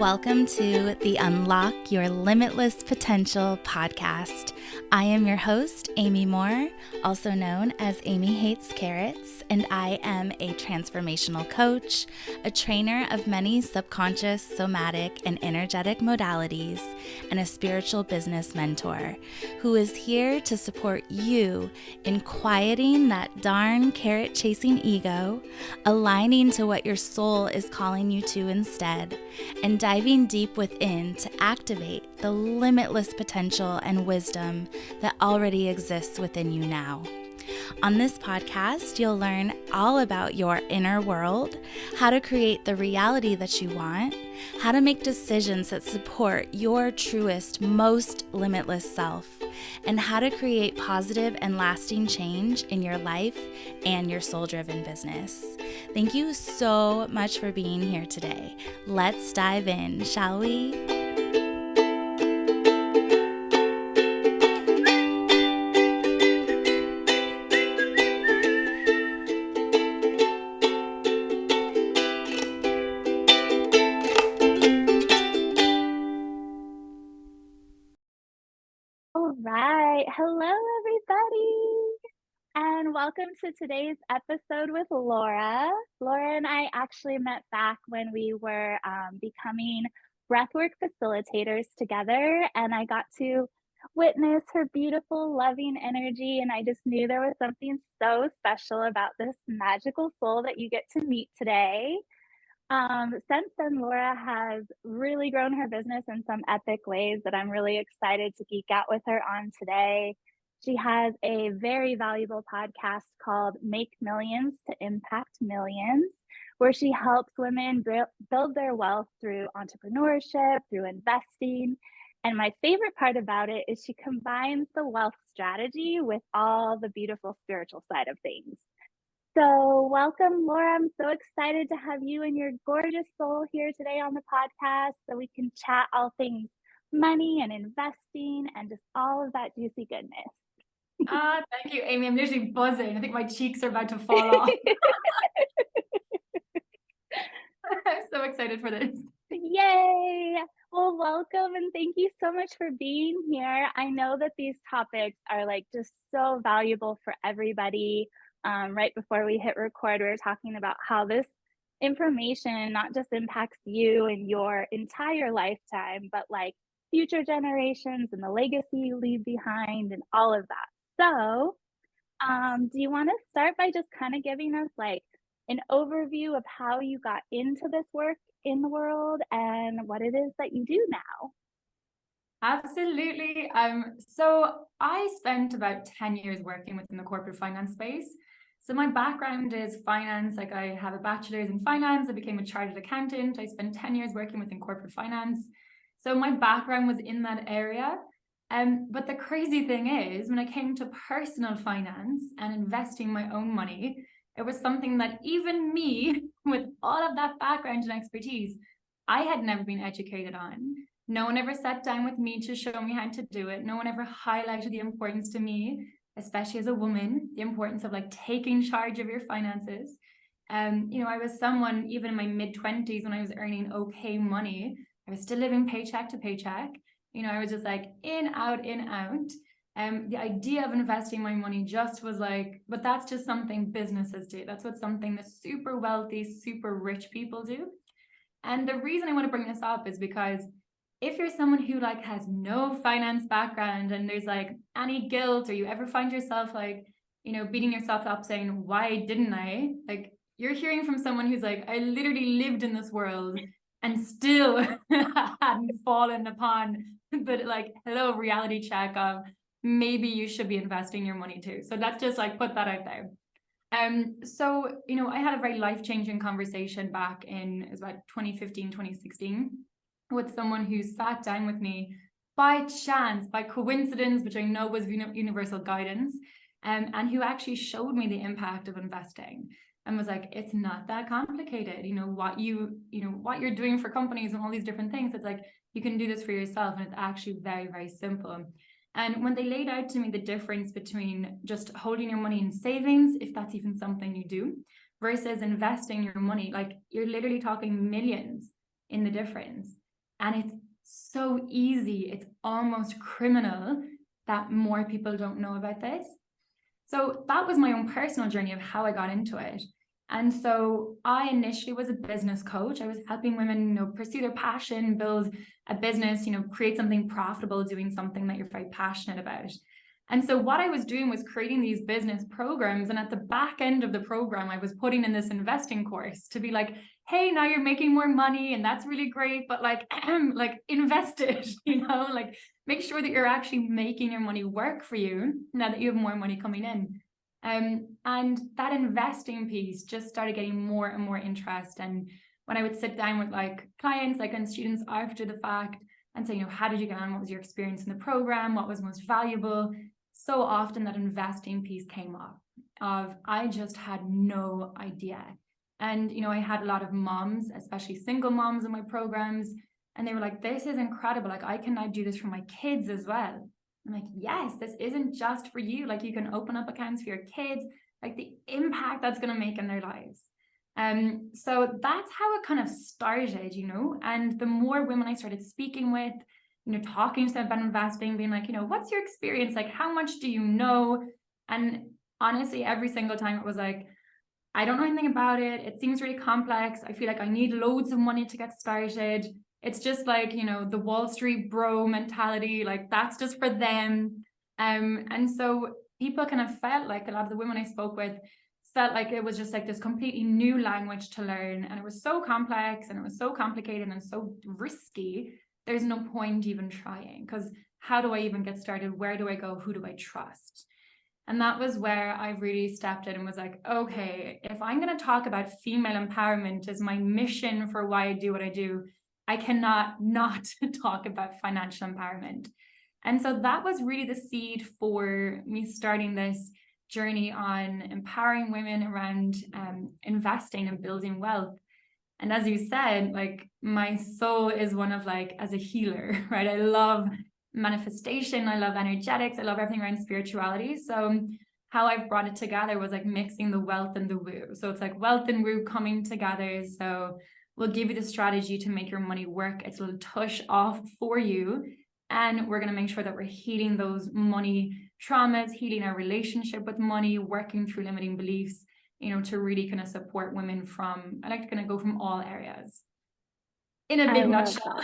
Welcome to the Unlock Your Limitless Potential podcast. I am your host, Amy Moore, also known as Amy Hates Carrots, and I am a transformational coach, a trainer of many subconscious, somatic, and energetic modalities, and a spiritual business mentor who is here to support you in quieting that darn carrot-chasing ego, aligning to what your soul is calling you to instead, and diving deep within to activate the limitless potential and wisdom that already exists within you now. On this podcast, you'll learn all about your inner world, how to create the reality that you want, how to make decisions that support your truest, most limitless self, and how to create positive and lasting change in your life and your soul-driven business. Thank you so much for being here today. Let's dive in, shall we? Hello, everybody, and welcome to today's episode with Laura. Laura and I actually met back when we were becoming breathwork facilitators together, and I got to witness her beautiful, loving energy, and I just knew there was something so special about this magical soul that you get to meet today. Since then, Laura has really grown her business in some epic ways that I'm really excited to geek out with her on today. She has a very valuable podcast called Make Millions to Impact Millions, where she helps women build their wealth through entrepreneurship, through investing. And my favorite part about it is she combines the wealth strategy with all the beautiful spiritual side of things. So welcome, Laura. I'm so excited to have you and your gorgeous soul here today on the podcast so we can chat all things money and investing and just all of that juicy goodness. Thank you, Amy. I'm literally buzzing. I think my cheeks are about to fall off. I'm so excited for this. Yay! Well, welcome and thank you so much for being here. I know that these topics are like just so valuable for everybody. Right before we hit record, we were talking about how this information not just impacts you and your entire lifetime, but like future generations and the legacy you leave behind and all of that. So, do you want to start by just kind of giving us like an overview of how you got into this work in the world and what it is that you do now? Absolutely. So I spent about 10 years working within the corporate finance space. So my background is finance. Like I have a bachelor's in finance. I became a chartered accountant. I spent 10 years working within corporate finance. So my background was in that area. But the crazy thing is, when I came to personal finance and investing my own money, it was something that even me, with all of that background and expertise, I had never been educated on. No one ever sat down with me to show me how to do it. No one ever highlighted the importance to me, especially as a woman, the importance of like taking charge of your finances. I was someone, even in my mid-20s, when I was earning okay money, I was still living paycheck to paycheck. I was just like in, out. The idea of investing my money just was like, but that's just something businesses do. That's what something the super wealthy, super rich people do. And the reason I want to bring this up is because if you're someone who like has no finance background and there's like any guilt, or you ever find yourself like, beating yourself up saying, why didn't I? Like, you're hearing from someone who's like, I literally lived in this world and still hadn't fallen upon the like, hello, reality check of maybe you should be investing your money too. So let's just like put that out there. So I had a very life-changing conversation back in, it was about 2015, 2016, with someone who sat down with me by chance, by coincidence, which I know was universal guidance, and who actually showed me the impact of investing and was like, it's not that complicated. What you're doing for companies and all these different things, it's like, you can do this for yourself, and it's actually very, very simple. And when they laid out to me the difference between just holding your money in savings, if that's even something you do, versus investing your money, like you're literally talking millions in the difference. And it's so easy, it's almost criminal that more people don't know about this. So that was my own personal journey of how I got into it. And so I initially was a business coach. I was helping women, pursue their passion, build a business, create something profitable, doing something that you're very passionate about. And so what I was doing was creating these business programs. And at the back end of the program, I was putting in this investing course to be like, hey, now you're making more money and that's really great, but like invest it, like make sure that you're actually making your money work for you now that you have more money coming in. And that investing piece just started getting more and more interest. And when I would sit down with like clients, like and students after the fact and say, how did you get on? What was your experience in the program? What was most valuable? So often that investing piece came up of I just had no idea. And, I had a lot of moms, especially single moms in my programs, and they were like, this is incredible. Like, I can now do this for my kids as well. I'm like, yes, this isn't just for you. Like, you can open up accounts for your kids, like the impact that's going to make in their lives. So that's how it kind of started, and the more women I started speaking with, talking to them about investing, being like, what's your experience? Like, how much do you know? And honestly, every single time it was like, I don't know anything about it. It seems really complex. I feel like I need loads of money to get started. It's just like, the Wall Street bro mentality, like that's just for them. And so people kind of felt like a lot of the women I spoke with felt like it was just like this completely new language to learn. And it was so complex and it was so complicated and so risky. There's no point even trying, because how do I even get started? Where do I go? Who do I trust? And that was where I really stepped in and was like, okay, if I'm going to talk about female empowerment as my mission for why I do what I do, I cannot not talk about financial empowerment. And so that was really the seed for me starting this journey on empowering women around investing and building wealth. And as you said, like my soul is one of like, as a healer, right? I love manifestation. I love energetics. I love everything around spirituality. So how I've brought it together was like mixing the wealth and the woo. So it's like wealth and woo coming together. So we'll give you the strategy to make your money work. It's a little tush off for you. And we're going to make sure that we're healing those money traumas, healing our relationship with money, working through limiting beliefs, to really kind of support women from, I like to kind of go from all areas. In a big nutshell.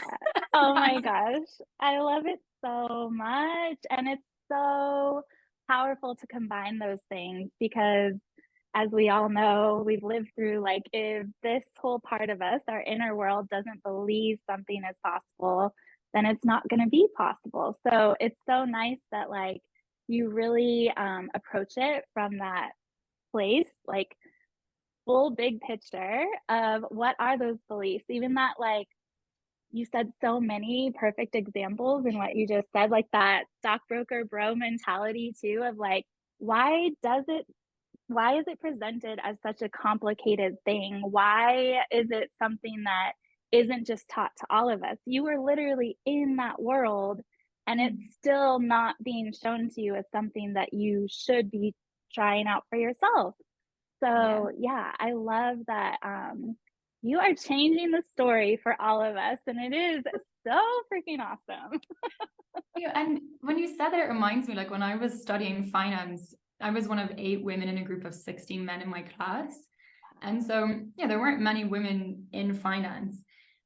Oh my gosh. I love it so much. And it's so powerful to combine those things because, as we all know, we've lived through like if this whole part of us, our inner world, doesn't believe something is possible, then it's not going to be possible. So it's so nice that like you really approach it from that place, like full big picture of what are those beliefs, even that like you said so many perfect examples in what you just said, like that stockbroker bro mentality too, of like, why is it presented as such a complicated thing? Why is it something that isn't just taught to all of us? You were literally in that world and it's still not being shown to you as something that you should be trying out for yourself. So yeah, I love that you are changing the story for all of us, and it is so freaking awesome. And when you said that, it reminds me, like when I was studying finance, I was one of 8 women in a group of 16 men in my class. And so, there weren't many women in finance.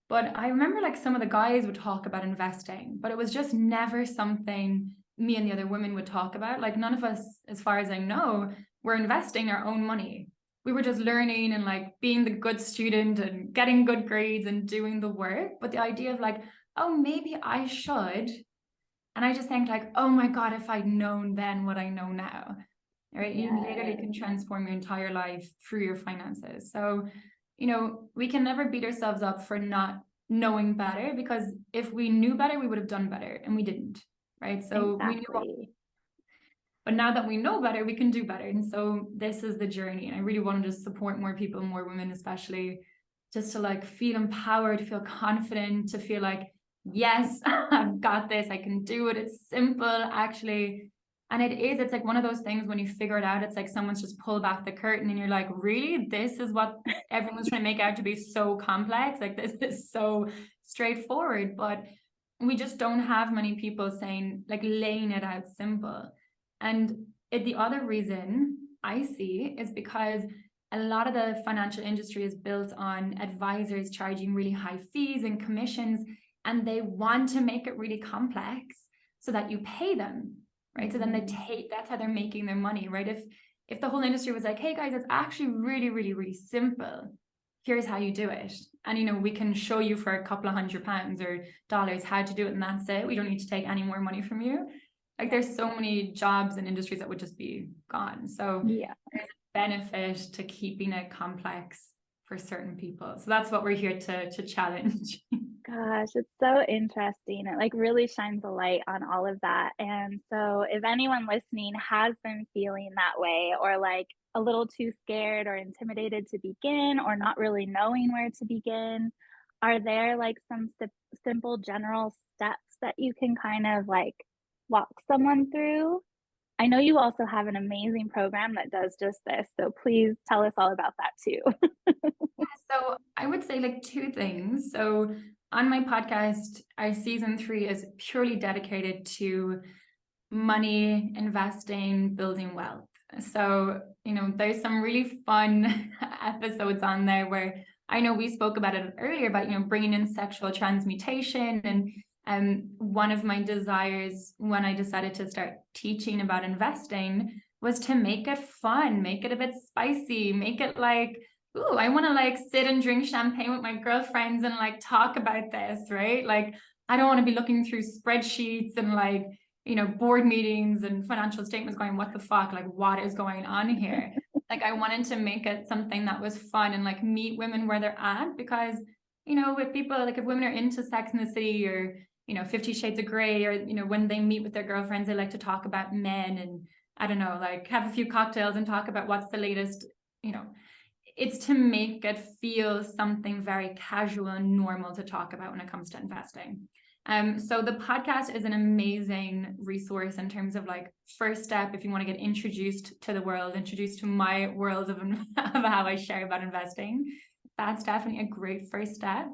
But I remember like some of the guys would talk about investing, but it was just never something me and the other women would talk about. Like none of us, as far as I know, were investing our own money. We were just learning and like being the good student and getting good grades and doing the work. But the idea of like, oh, maybe I should. And I just think like, oh my God, if I'd known then what I know now, right? You literally can transform your entire life through your finances. So, we can never beat ourselves up for not knowing better, because if we knew better, we would have done better, and we didn't, right? So we knew, but now that we know better, we can do better. And so this is the journey. And I really want to just support more people, more women, especially, just to like feel empowered, to feel confident, to feel like, yes, I've got this, I can do it. It's simple, actually. And it's like one of those things when you figure it out, it's like someone's just pulled back the curtain and you're like, really? This is what everyone's trying to make out to be so complex? Like this is so straightforward, but we just don't have many people saying, like laying it out simple. And the other reason I see is because a lot of the financial industry is built on advisors charging really high fees and commissions, and they want to make it really complex so that you pay them. Right. So then that's how they're making their money, right? If the whole industry was like, hey guys, it's actually really, really, really simple. Here's how you do it. And we can show you for a couple of £100 or dollars how to do it, and that's it. We don't need to take any more money from you. Like there's so many jobs and industries that would just be gone. So Yeah. there's a benefit to keeping it complex for certain people. So that's what we're here to challenge. Gosh, it's so interesting. It like really shines a light on all of that. And so if anyone listening has been feeling that way or like a little too scared or intimidated to begin or not really knowing where to begin, are there like some simple general steps that you can kind of like walk someone through? I know you also have an amazing program that does just this. So please tell us all about that too. So I would say like two things. So on my podcast, our season 3 is purely dedicated to money, investing, building wealth. So, there's some really fun episodes on there where I know we spoke about it earlier about, bringing in sexual transmutation. And one of my desires when I decided to start teaching about investing was to make it fun, make it a bit spicy, make it like, ooh, I want to like sit and drink champagne with my girlfriends and like talk about this, right? Like, I don't want to be looking through spreadsheets and like, board meetings and financial statements going, what the fuck? Like, what is going on here? Like, I wanted to make it something that was fun and like meet women where they're at because, with people, like if women are into Sex in the City or, 50 Shades of Grey or, when they meet with their girlfriends, they like to talk about men and I don't know, like have a few cocktails and talk about what's the latest, it's to make it feel something very casual and normal to talk about when it comes to investing. So the podcast is an amazing resource in terms of like first step if you want to get introduced to the world, introduced to my world of how I share about investing. That's definitely a great first step.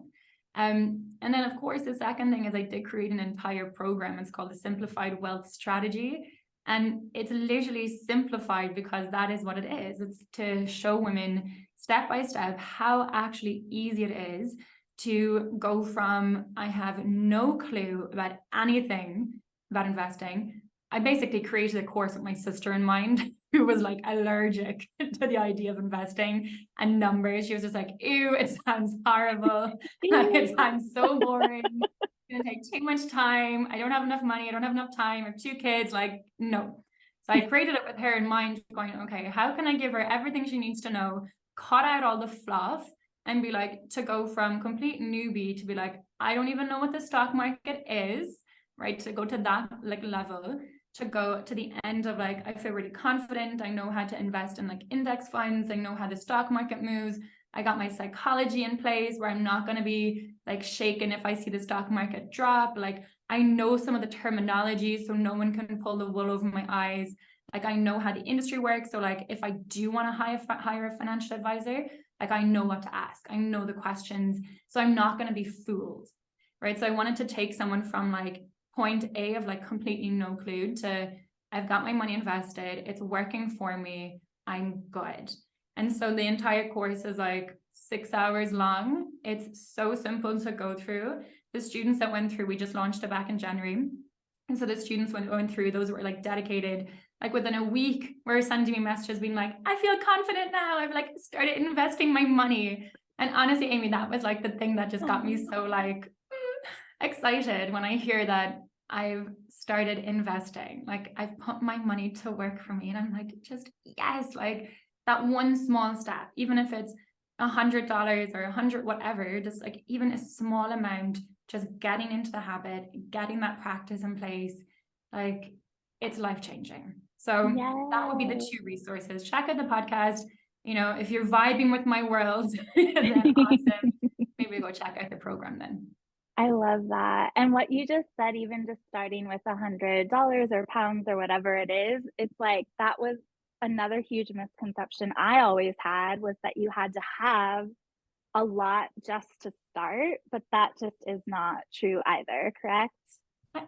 And then of course the second thing is I did create an entire program. It's called the Simplified Wealth Strategy. And it's literally simplified because that is what it is. It's to show women step by step how actually easy it is to go from I have no clue about anything about investing. I basically created a course with my sister in mind who was like allergic to the idea of investing and numbers. She was just like, ew, it sounds horrible. Like, it sounds so boring. It's gonna take too much time. I don't have enough money. I don't have enough time. I have 2 kids. Like, no. So I created it with her in mind, going, okay, how can I give her everything she needs to know, cut out all the fluff, and be like, to go from complete newbie to be like, I don't even know what the stock market is, right? To go to that like level, to go to the end of like, I feel really confident. I know how to invest in like index funds. I know how the stock market moves. I got my psychology in place where I'm not going to be like shaken if I see the stock market drop. Like I know some of the terminology so no one can pull the wool over my eyes. Like I know how the industry works. So like if I do want to hire a financial advisor, like I know what to ask. I know the questions. So I'm not going to be fooled, right? So I wanted to take someone from like point A of like completely no clue to I've got my money invested. It's working for me. I'm good. And so the entire course is like 6 hours long. It's so simple to go through. The students that went through, we just launched it back in January. And so the students went through, those were like dedicated, like within a week, were sending me messages being like, I feel confident now. I've like started investing my money. And honestly, Amy, that was like the thing that just got me so like excited when I hear that I've started investing. Like I've put my money to work for me. And I'm like, just yes, like that one small step, even if it's $100 or 100, whatever, just like even a small amount, just getting into the habit, getting that practice in place, like it's life-changing. So that would be the 2 resources. Check out the podcast. If you're vibing with my world, then awesome. Maybe go check out the program then. I love that. And what you just said, even just starting with $100 or pounds or whatever it is, it's like that was another huge misconception I always had was that you had to have a lot just to start, but that just is not true either, correct? I,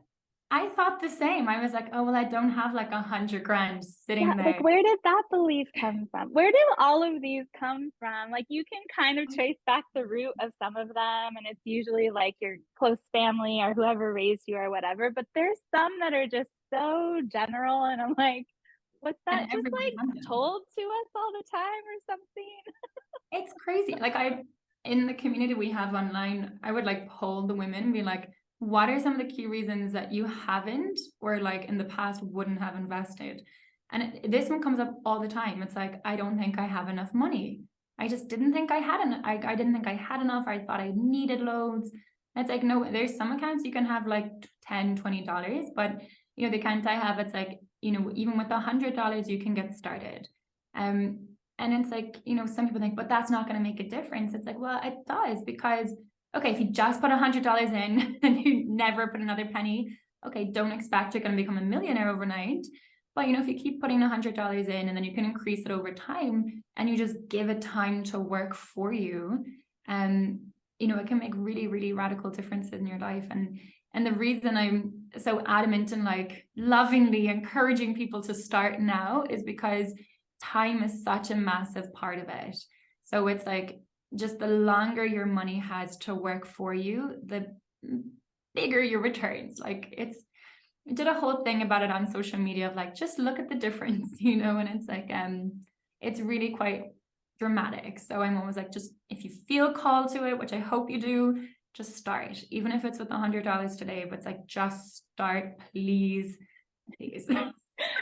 I thought the same. I was like, oh, well, I don't have like 100 grand Yeah, sitting like there. where did that belief come from? Where do all of these come from? Like you can kind of trace back the root of some of them, and it's usually like your close family or whoever raised you or whatever. But there's some that are just so general, and I'm like, was And that just everybody like has them. told to us all the time or something? It's crazy. Like in the community we have online, I would like poll the women and be like, what are some of the key reasons that you haven't or like in the past wouldn't have invested? And this one comes up all the time. It's like, I don't think I have enough money. I just didn't think I had enough. I didn't think I had enough. I thought I needed loads. And it's like, no, there's some accounts you can have like 10, $20, but the account I have, it's like, even with $100, you can get started. Um, and it's like, some people think, but that's not going to make a difference. It's like, well, it does because, okay, if you just put $100 in and you never put another penny, okay, don't expect you're going to become a millionaire overnight. But, if you keep putting $100 in and then you can increase it over time and you just give it time to work for you, it can make really, really radical differences in your life. And the reason I'm so adamant and like lovingly encouraging people to start now is because time is such a massive part of it. So it's like just the longer your money has to work for you, the bigger your returns. Like I did a whole thing about it on social media of like, just look at the difference, and it's like, it's really quite dramatic. So I'm always like, just if you feel called to it, which I hope you do, just start. Even if it's with $100 today, but it's like, just start, please, please.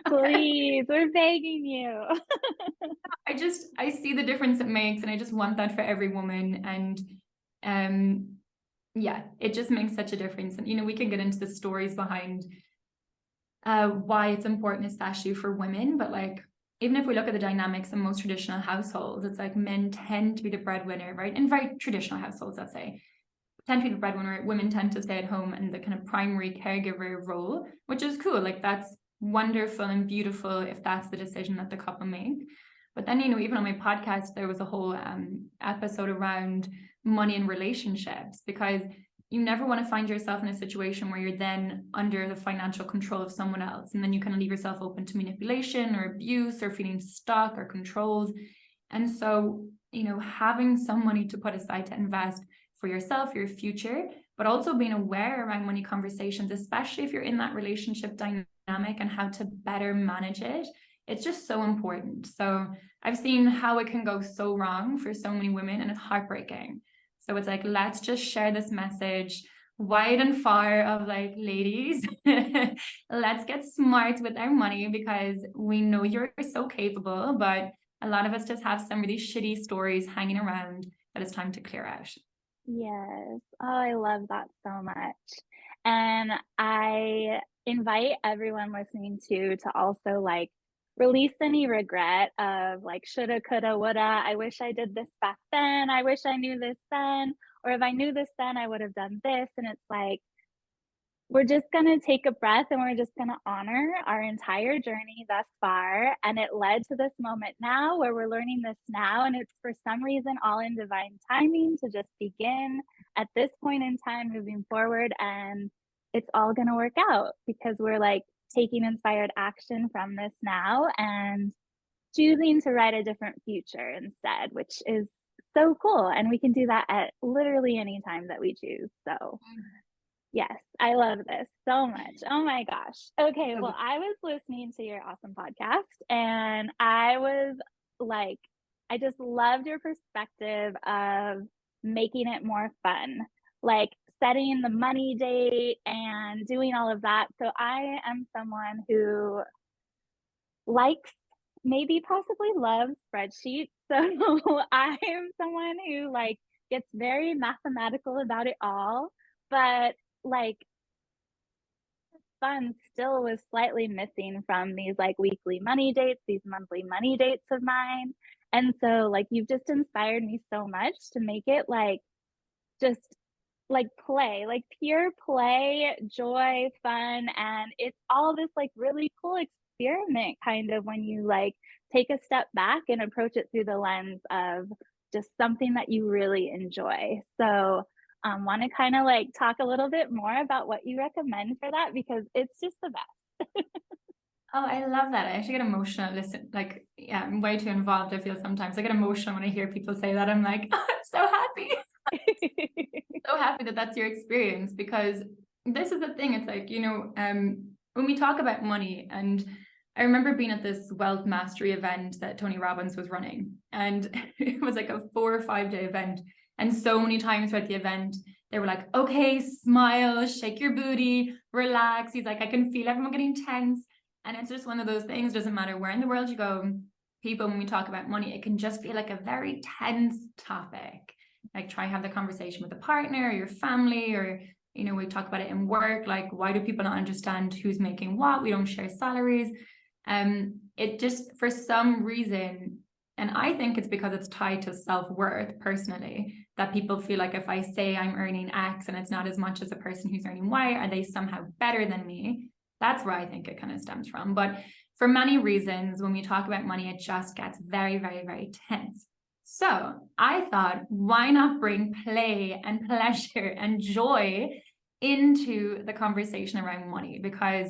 Please, we're begging you. I see the difference it makes, and I just want that for every woman. And yeah, it just makes such a difference. And we can get into the stories behind why it's important, especially for women. But like, even if we look at the dynamics in most traditional households, it's like men tend to be the breadwinner, right? In very traditional households, let's say, tend to be the breadwinner. Women tend to stay at home and the kind of primary caregiver role, which is cool. Like that's wonderful and beautiful if that's the decision that the couple make. But then, even on my podcast, there was a whole episode around money and relationships, because you never want to find yourself in a situation where you're then under the financial control of someone else. And then you kind of leave yourself open to manipulation or abuse or feeling stuck or controlled. And so, having some money to put aside to invest for yourself, your future, but also being aware around money conversations, especially if you're in that relationship dynamic and how to better manage it. It's just so important. So I've seen how it can go so wrong for so many women, and it's heartbreaking. So it's like, let's just share this message wide and far of like, ladies, let's get smart with our money, because we know you're so capable, but a lot of us just have some really shitty stories hanging around that it's time to clear out. Yes. Oh, I love that so much. And I invite everyone listening to also like release any regret of like shoulda, coulda, woulda. I wish I did this back then. I wish I knew this then. Or if I knew this then, I would have done this. And it's like, we're just going to take a breath and we're just going to honor our entire journey thus far. And it led to this moment now where we're learning this now. And it's for some reason all in divine timing to just begin at this point in time moving forward. And it's all going to work out because we're like taking inspired action from this now and choosing to write a different future instead, which is so cool. And we can do that at literally any time that we choose. So yes, I love this so much. Oh my gosh. Okay, well, I was listening to your awesome podcast and I was like, I just loved your perspective of making it more fun, like setting the money date and doing all of that. So I am someone who likes, maybe possibly loves spreadsheets. So I am someone who like gets very mathematical about it all, but like fun still was slightly missing from these like weekly money dates, these monthly money dates of mine. And so like you've just inspired me so much to make it like just like play, like pure play, joy, fun, and it's all this like really cool experiment kind of when you like take a step back and approach it through the lens of just something that you really enjoy. So, want to kind of like talk a little bit more about what you recommend for that because it's just the best. Oh, I love that. I actually get emotional. Listen, like, yeah, I'm way too involved. I feel sometimes I get emotional when I hear people say that. I'm like, oh, I'm so happy. So happy that that's your experience because this is the thing. It's like, when we talk about money, and I remember being at this wealth mastery event that Tony Robbins was running, and it was like a 4 or 5 day event. And so many times throughout the event, they were like, okay, smile, shake your booty, relax. He's like, I can feel everyone getting tense. And it's just one of those things, doesn't matter where in the world you go, people, when we talk about money, it can just feel like a very tense topic. Like try and have the conversation with a partner or your family, or we talk about it in work, like why do people not understand who's making what? We don't share salaries. It just, for some reason, and I think it's because it's tied to self-worth personally, that people feel like if I say I'm earning X and it's not as much as a person who's earning Y, are they somehow better than me? That's where I think it kind of stems from. But for many reasons, when we talk about money, it just gets very, very, very tense. So I thought, why not bring play and pleasure and joy into the conversation around money? Because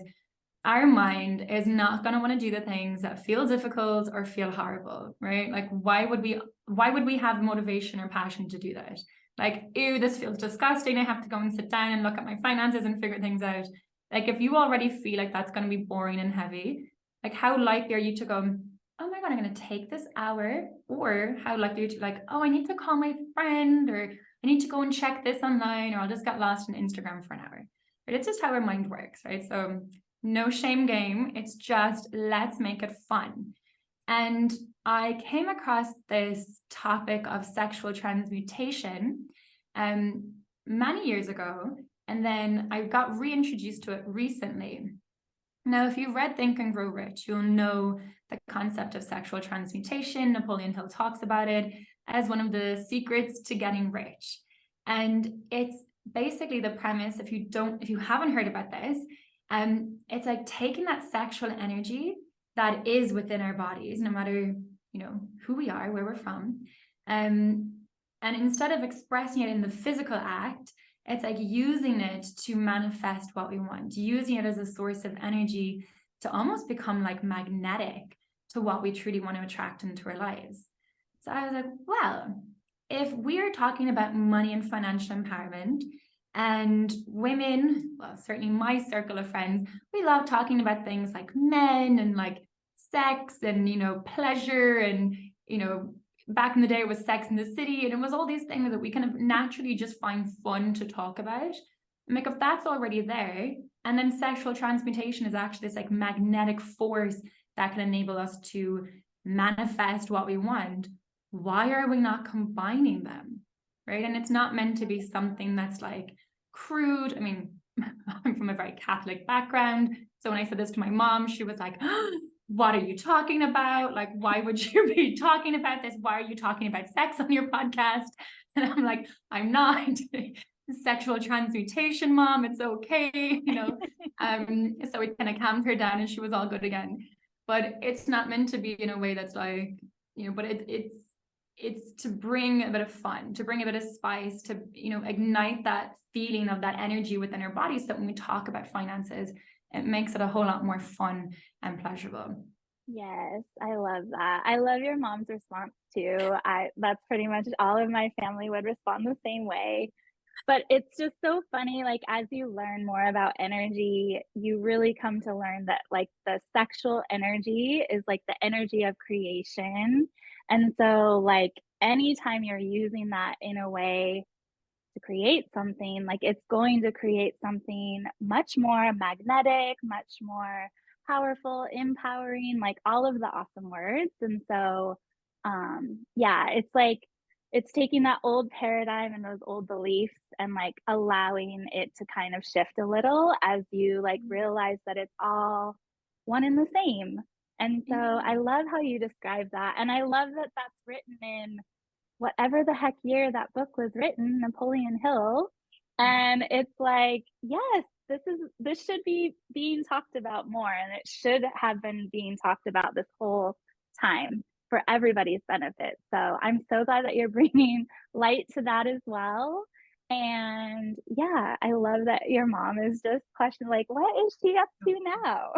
our mind is not going to want to do the things that feel difficult or feel horrible, right? Like, why would we have motivation or passion to do that? Like, ew, this feels disgusting. I have to go and sit down and look at my finances and figure things out. Like, if you already feel like that's going to be boring and heavy, like, how likely are you to go, oh my God, I'm going to take this hour? Or how likely are you to like, oh, I need to call my friend, or I need to go and check this online, or I'll just get lost in Instagram for an hour. Right? It's just how our mind works, right? So no shame game. It's just, let's make it fun. And I came across this topic of sexual transmutation many years ago. And then I got reintroduced to it recently. Now, if you've read Think and Grow Rich, you'll know the concept of sexual transmutation. Napoleon Hill talks about it as one of the secrets to getting rich. And it's basically the premise, if you haven't heard about this, it's like taking that sexual energy that is within our bodies, no matter, who we are, where we're from. And instead of expressing it in the physical act, it's like using it to manifest what we want, using it as a source of energy to almost become like magnetic to what we truly want to attract into our lives. So I was like, well, if we're talking about money and financial empowerment, and women, well, certainly my circle of friends, we love talking about things like men and like sex and, pleasure and, back in the day it was Sex in the City, and it was all these things that we kind of naturally just find fun to talk about. And like, if that's already there, and then sexual transmutation is actually this like magnetic force that can enable us to manifest what we want, why are we not combining them? Right? And it's not meant to be something that's like crude. I mean, I'm from a very Catholic background. So when I said this to my mom, she was like, oh, what are you talking about? Like, why would you be talking about this? Why are you talking about sex on your podcast? And I'm like, I'm not. Sexual transmutation, mom, it's okay, so we kind of calmed her down and she was all good again. But it's not meant to be in a way that's like, but it's to bring a bit of fun, to bring a bit of spice, to ignite that feeling of that energy within our bodies, so that when we talk about finances, it makes it a whole lot more fun and pleasurable. Yes, I love that. I love your mom's response too. That's pretty much all of my family would respond the same way. But it's just so funny, like, as you learn more about energy, you really come to learn that, like, the sexual energy is, like, the energy of creation, and so, like, anytime you're using that in a way to create something, like, it's going to create something much more magnetic, much more powerful, empowering, like, all of the awesome words, and so, yeah, it's like it's taking that old paradigm and those old beliefs and, like, allowing it to kind of shift a little as you, like, realize that it's all one and the same, and so I love how you describe that, and I love that that's written in whatever the heck year that book was written, Napoleon Hill. And it's like, yes, this should be being talked about more, and it should have been being talked about this whole time for everybody's benefit. So I'm so glad that you're bringing light to that as well. And yeah, I love that your mom is just questioning, like, what is she up to now?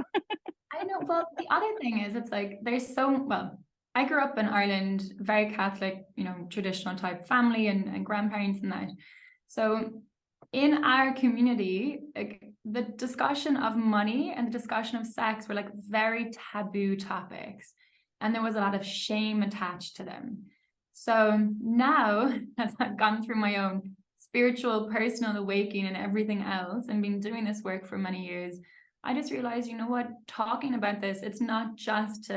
I know. Well, the other thing is, it's like well, I grew up in Ireland, very Catholic, traditional type family and grandparents and that. So in our community, like the discussion of money and the discussion of sex were like very taboo topics. And there was a lot of shame attached to them. So now, as I've gone through my own spiritual, personal awakening and everything else, and been doing this work for many years, I just realized, you know what, talking about this, it's not just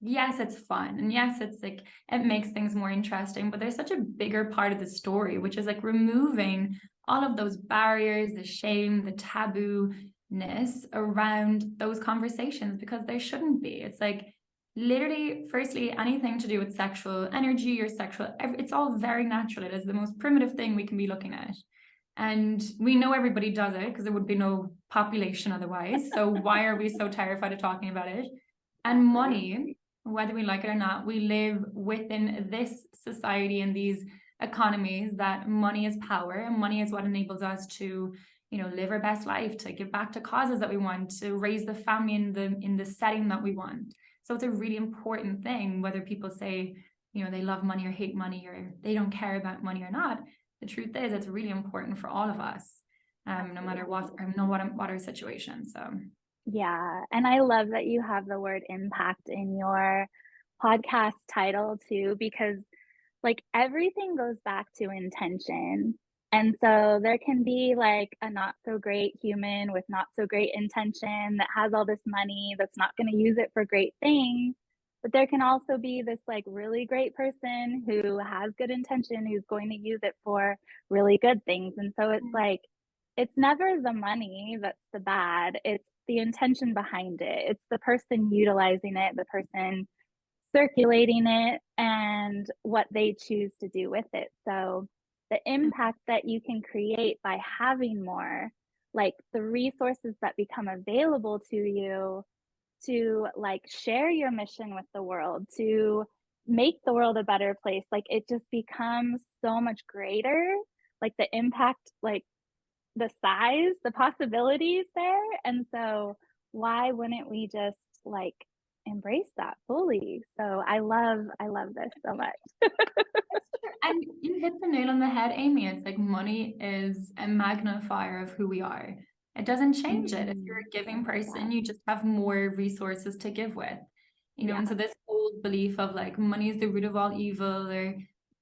yes, it's fun. And yes, it's like, it makes things more interesting, but there's such a bigger part of the story, which is like removing all of those barriers, the shame, the taboo-ness around those conversations, because there shouldn't be. It's like, literally, firstly, anything to do with sexual energy or sexual, it's all very natural. It is the most primitive thing we can be looking at. And we know everybody does it because there would be no population otherwise. So why are we so terrified of talking about it? And money, whether we like it or not, we live within this society and these economies that money is power, and money is what enables us to, live our best life, to give back to causes that we want, to raise the family in the setting that we want. So it's a really important thing, whether people say, they love money or hate money, or they don't care about money or not. The truth is, it's really important for all of us, no matter what, or what our situation. So Yeah, and I love that you have the word impact in your podcast title too, because like everything goes back to intention. And so there can be like a not so great human with not so great intention that has all this money that's not going to use it for great things. But there can also be this like really great person who has good intention, who's going to use it for really good things. And so it's like, it's never the money that's the bad, it's the intention behind it. It's the person utilizing it, the person circulating it, and what they choose to do with it. So the impact that you can create by having more, like the resources that become available to you to like share your mission with the world, to make the world a better place, like it just becomes so much greater, like the impact, like the size, the possibilities there. And so why wouldn't we just like embrace that fully? So I love this so much. and you hit the nail on the head, Amy. It's like money is a magnifier of who we are. It doesn't change it. If you're a giving person, you just have more resources to give with. And so this old belief of like money is the root of all evil, or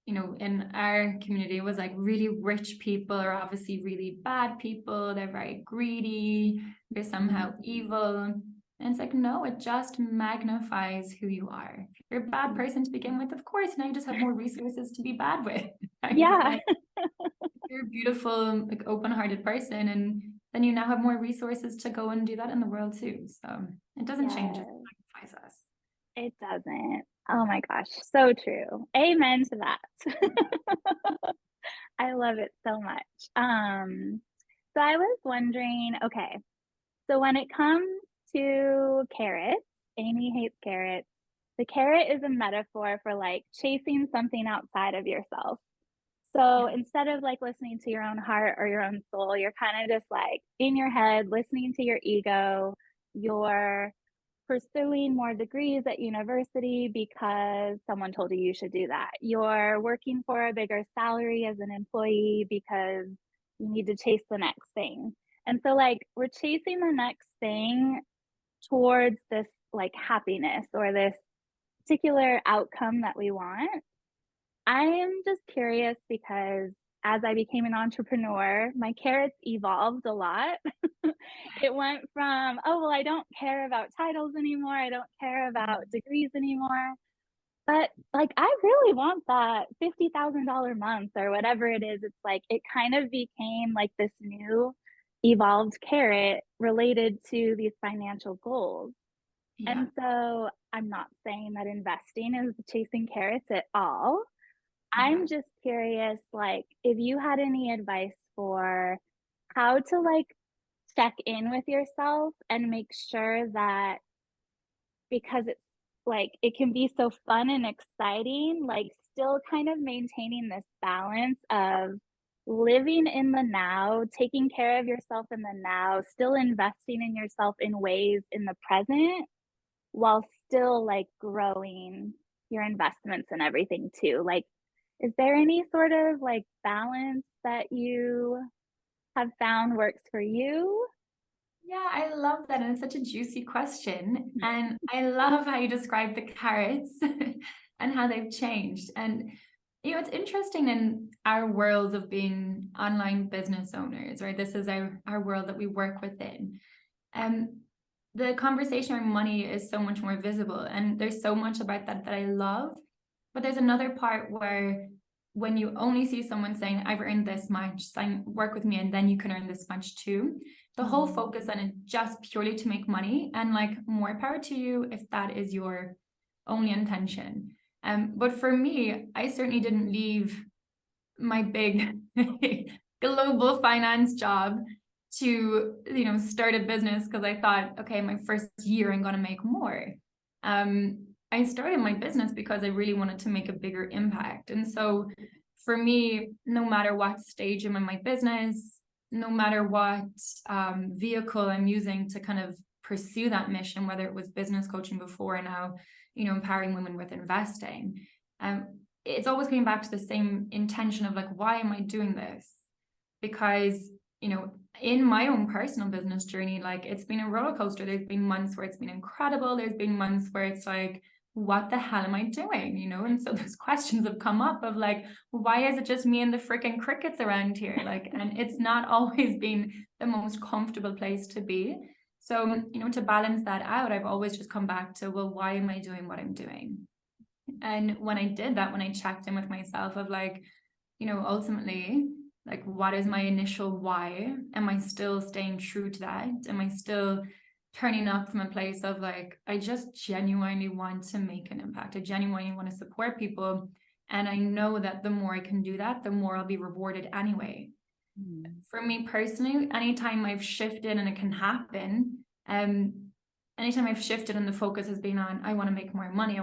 in our community, it was like really rich people are obviously really bad people. They're very greedy. They're somehow evil. And it's like, no, it just magnifies who you are. If you're a bad person to begin with, of course, now you just have more resources to be bad with. Right? But Yeah. like, you're a beautiful, like open-hearted person, and then you now have more resources to go and do that in the world too. So it doesn't change, it magnifies us. It doesn't. Oh my gosh, so true. Amen to that. I love it so much. So I was wondering, okay, so when it comes to carrots, Amy hates carrots. The carrot is a metaphor for like chasing something outside of yourself. So Yeah. instead of like listening to your own heart or your own soul, you're kind of just like in your head, listening to your ego. You're pursuing more degrees at university because someone told you you should do that. You're working for a bigger salary as an employee because you need to chase the next thing. And so, like, we're chasing the next thing towards this like happiness or this particular outcome that we want. I am just curious because as I became an entrepreneur, my carrots evolved a lot. It went from, oh, well, I don't care about titles anymore. I don't care about degrees anymore. But like, I really want that $50,000 month or whatever it is. It's like, it kind of became like this new evolved carrot related to these financial goals. Yeah. And so I'm not saying that investing is chasing carrots at all. Yeah. I'm just curious, like, if you had any advice for how to like check in with yourself and make sure that because it's like it can be so fun and exciting, like still kind of maintaining this balance of living in the now, taking care of yourself in the now, still investing in yourself in ways in the present while still like growing your investments and everything too. Like, is there any sort of like balance that you have found works for you? Yeah, I love that. And it's such a juicy question. And I love how you describe the carrots and how they've changed. And, it's interesting in our world of being online business owners, right? This is our world that we work within. The conversation around money is so much more visible. And there's so much about that that I love. But there's another part where when you only see someone saying, I've earned this much, sign work with me, and then you can earn this much too. The whole focus on it just purely to make money, and like more power to you if that is your only intention. But for me, I certainly didn't leave my big global finance job to start a business because I thought, okay, my first year I'm going to make more. I started my business because I really wanted to make a bigger impact. And so for me, no matter what stage I'm in my business, no matter what vehicle I'm using to kind of pursue that mission, whether it was business coaching before and now, empowering women with investing, it's always coming back to the same intention of like, why am I doing this? Because, in my own personal business journey, like it's been a roller coaster. There's been months where it's been incredible. There's been months where it's like, what the hell am I doing? And so those questions have come up of like, why is it just me and the freaking crickets around here? Like, and it's not always been the most comfortable place to be. So, to balance that out, I've always just come back to, well, why am I doing what I'm doing? And when I did that, when I checked in with myself of like, ultimately, like, what is my initial why? Am I still staying true to that? Am I still turning up from a place of like, I just genuinely want to make an impact. I genuinely want to support people. And I know that the more I can do that, the more I'll be rewarded anyway. For me personally, anytime I've shifted, and it can happen, anytime I've shifted and the focus has been on, I want to make more money,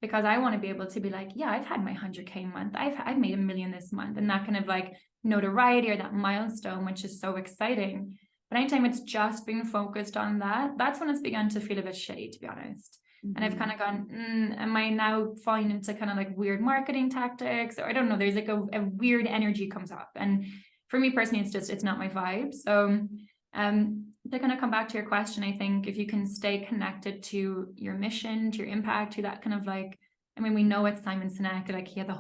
because I want to be able to be like, yeah, I've had my 100K month. I've made $1 million this month, and that kind of like notoriety or that milestone, which is so exciting. But anytime it's just being focused on that, that's when it's begun to feel a bit shitty, to be honest. And I've kind of gone, am I now falling into kind of like weird marketing tactics? Or I don't know, there's like a weird energy comes up. And for me personally, it's not my vibe. So to kind of come back to your question, I think if you can stay connected to your mission, to your impact, to that kind of like, I mean, we know it's Simon Sinek, like he had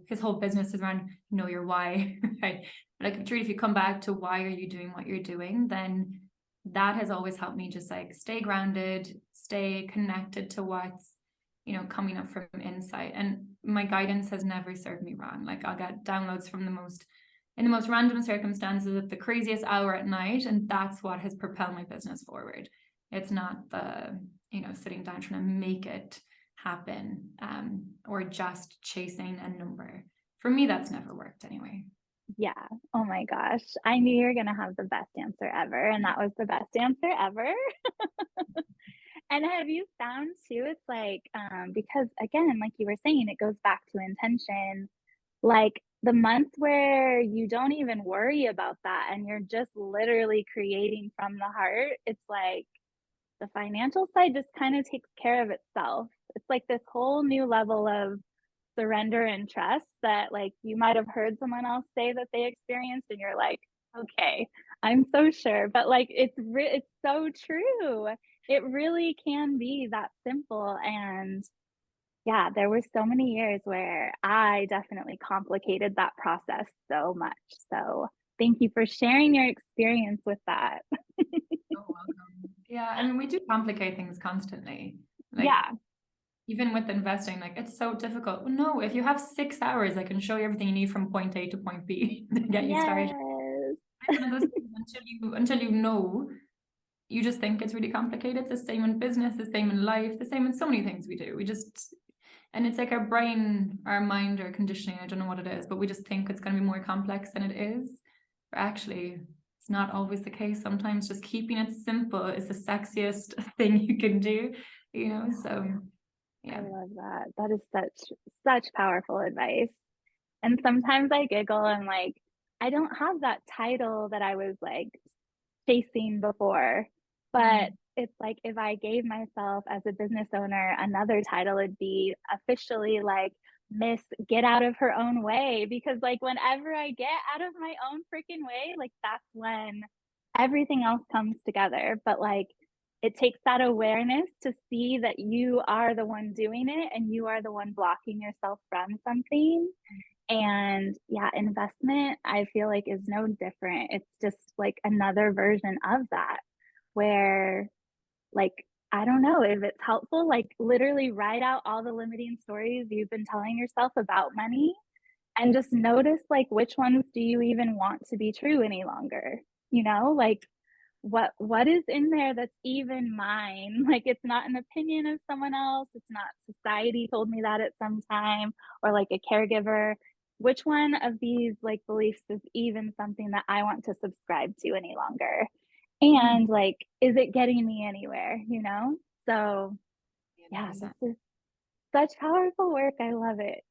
his whole business is around know your why, right? But like truly, if you come back to why are you doing what you're doing, then that has always helped me just like stay grounded, stay connected to what's, coming up from inside. And my guidance has never served me wrong. Like I'll get downloads from in the most random circumstances at the craziest hour at night. And that's what has propelled my business forward. It's not the, sitting down trying to make it happen or just chasing a number. For me, that's never worked anyway. Yeah. Oh my gosh. I knew you were going to have the best answer ever. And that was the best answer ever. And have you found too, it's like, because again, like you were saying, it goes back to intention. Like the months where you don't even worry about that and you're just literally creating from the heart, it's like the financial side just kind of takes care of itself. It's like this whole new level of surrender and trust that like you might have heard someone else say that they experienced and you're like, okay, I'm so sure, but like it's so true. It really can be that simple. And yeah, there were so many years where I definitely complicated that process so much. So thank you for sharing your experience with that. You're welcome. Yeah, I mean, we do complicate things constantly. Like Yeah. even with investing, like it's so difficult. Well, no, if you have 6 hours, I can show you everything you need from point A to point B to get you started. Yes. It's one of those things until you know, you just think it's really complicated. It's the same in business, the same in life, the same in so many things we do. We just And it's like our brain, our mind, our conditioning, I don't know what it is, but we just think it's going to be more complex than it is. But actually, it's not always the case. Sometimes just keeping it simple is the sexiest thing you can do, you know? So, I yeah. love that. That is such powerful advice. And sometimes I giggle and like, I don't have that title that I was like chasing before, but Mm. it's like if I gave myself as a business owner another title, it'd be officially like Miss Get Out of Her Own Way. Because like whenever I get out of my own freaking way, like that's when everything else comes together. But like it takes that awareness to see that you are the one doing it and you are the one blocking yourself from something. And yeah, investment, I feel like is no different. It's just like another version of that where like I don't know if it's helpful, like literally write out all the limiting stories you've been telling yourself about money and just notice like which ones do you even want to be true any longer? You know, like what is in there that's even mine? Like it's not an opinion of someone else, it's not society told me that at some time or like a caregiver. Which one of these like beliefs is even something that I want to subscribe to any longer? Mm. And like is it getting me anywhere, you know? So yeah, this 100%. is such powerful work. I love it.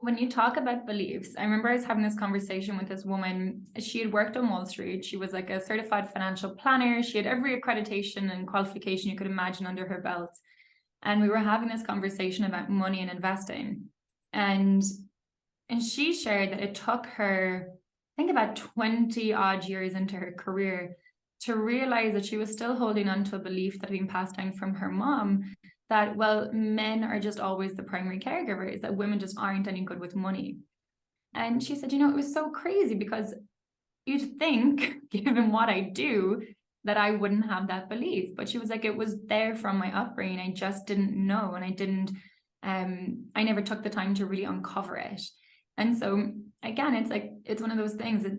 When you talk about beliefs, I remember I was having this conversation with this woman. She had worked on Wall Street. She was like a certified financial planner. She had every accreditation and qualification you could imagine under her belt. And we were having this conversation about money and investing. And she shared that it took her, I think, about 20 odd years into her career to realize that she was still holding on to a belief that had been passed down from her mom that, well, men are just always the primary caregivers, that women just aren't any good with money. And she said, it was so crazy because you'd think, given what I do, that I wouldn't have that belief. But she was like, it was there from my upbringing. I just didn't know. And I never took the time to really uncover it. And so again, it's like, it's one of those things that,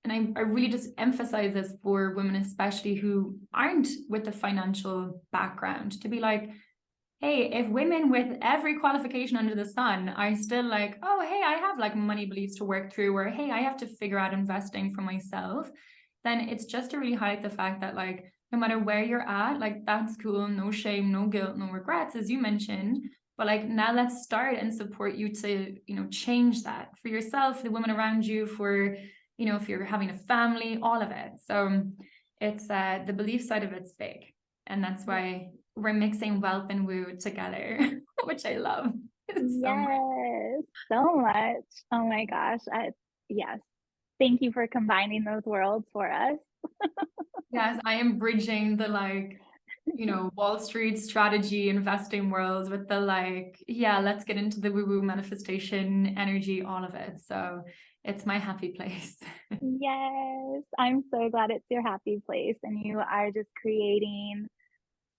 and I really just emphasize this for women, especially who aren't with a financial background, to be like, hey, if women with every qualification under the sun are still like, oh, hey, I have like money beliefs to work through, or hey, I have to figure out investing for myself, then it's just to really highlight the fact that like, no matter where you're at, like that's cool, no shame, no guilt, no regrets, as you mentioned. But like now let's start and support you to, change that for yourself, for the women around you, for, if you're having a family, all of it. So it's the belief side of it's big. And that's why we're mixing wealth and woo together, which I love so much. Yes, so much. Oh my gosh. Yes. Thank you for combining those worlds for us. Yes, I am bridging the Wall Street strategy investing world with the let's get into the woo-woo manifestation energy, all of it. So it's my happy place. Yes, I'm so glad it's your happy place and you are just creating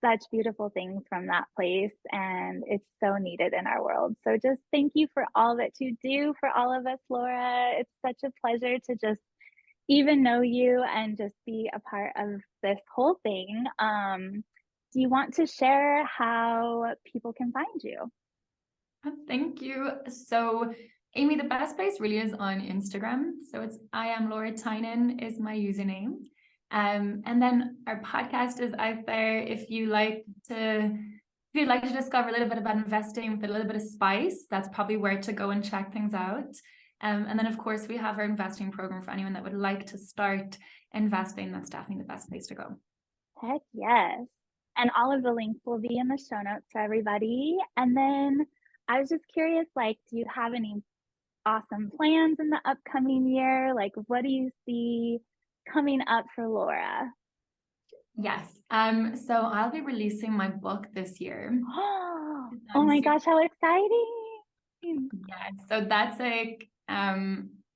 such beautiful things from that place and it's so needed in our world. So just thank you for all that you do for all of us, Laura. It's such a pleasure to just even know you and just be a part of this whole thing. Do you want to share how people can find you? Thank you. So, Amy, the best place really is on Instagram. So it's I am Laura Tynan is my username. And then our podcast is out there if you'd like to discover a little bit about investing with a little bit of spice, that's probably where to go and check things out. And then of course we have our investing program for anyone that would like to start investing. That's definitely the best place to go. Heck yes. And all of the links will be in the show notes for everybody. And then I was just curious, like, do you have any awesome plans in the upcoming year? Like, what do you see coming up for Laura? Yes. So I'll be releasing my book this year. Oh I'm my super gosh, how exciting! Yeah, so that's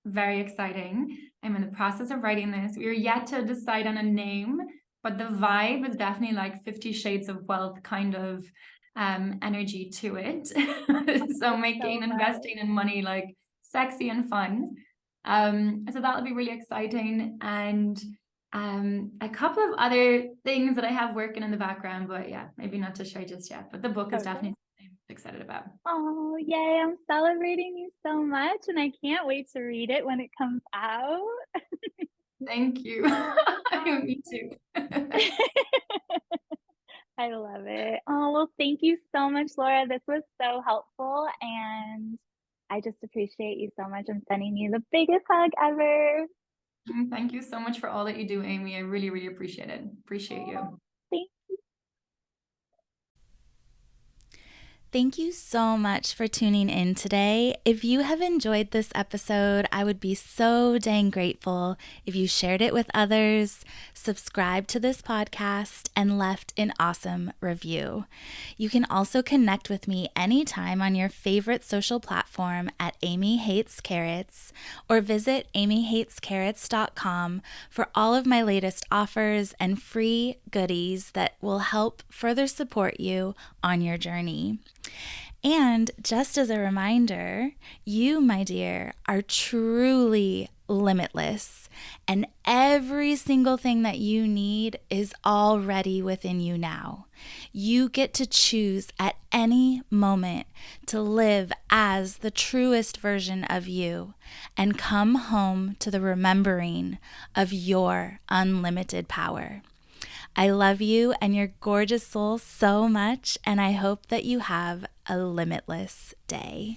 very exciting. I'm in the process of writing this. We're yet to decide on a name, but the vibe is definitely like 50 Shades of Wealth kind of energy to it. So making So much. investing in money like sexy and fun. So that'll be really exciting. And a couple of other things that I have working in the background, but yeah, maybe not to share just yet. But the book is Okay. definitely. excited about. Oh, yay. I'm celebrating you so much, and I can't wait to read it when it comes out. Thank you. Me too. I love it. Oh, well, thank you so much, Laura. This was so helpful, and I just appreciate you so much. I'm sending you the biggest hug ever. Thank you so much for all that you do, Amy. I really, really appreciate it. Appreciate you. Thank Thank you so much for tuning in today. If you have enjoyed this episode, I would be so dang grateful if you shared it with others, subscribed to this podcast, and left an awesome review. You can also connect with me anytime on your favorite social platform at Amy Hates Carrots, or visit amyhatescarrots.com for all of my latest offers and free goodies that will help further support you on your journey. And just as a reminder, you, my dear, are truly limitless, and every single thing that you need is already within you now. You get to choose at any moment to live as the truest version of you and come home to the remembering of your unlimited power. I love you and your gorgeous soul so much, and I hope that you have a limitless day.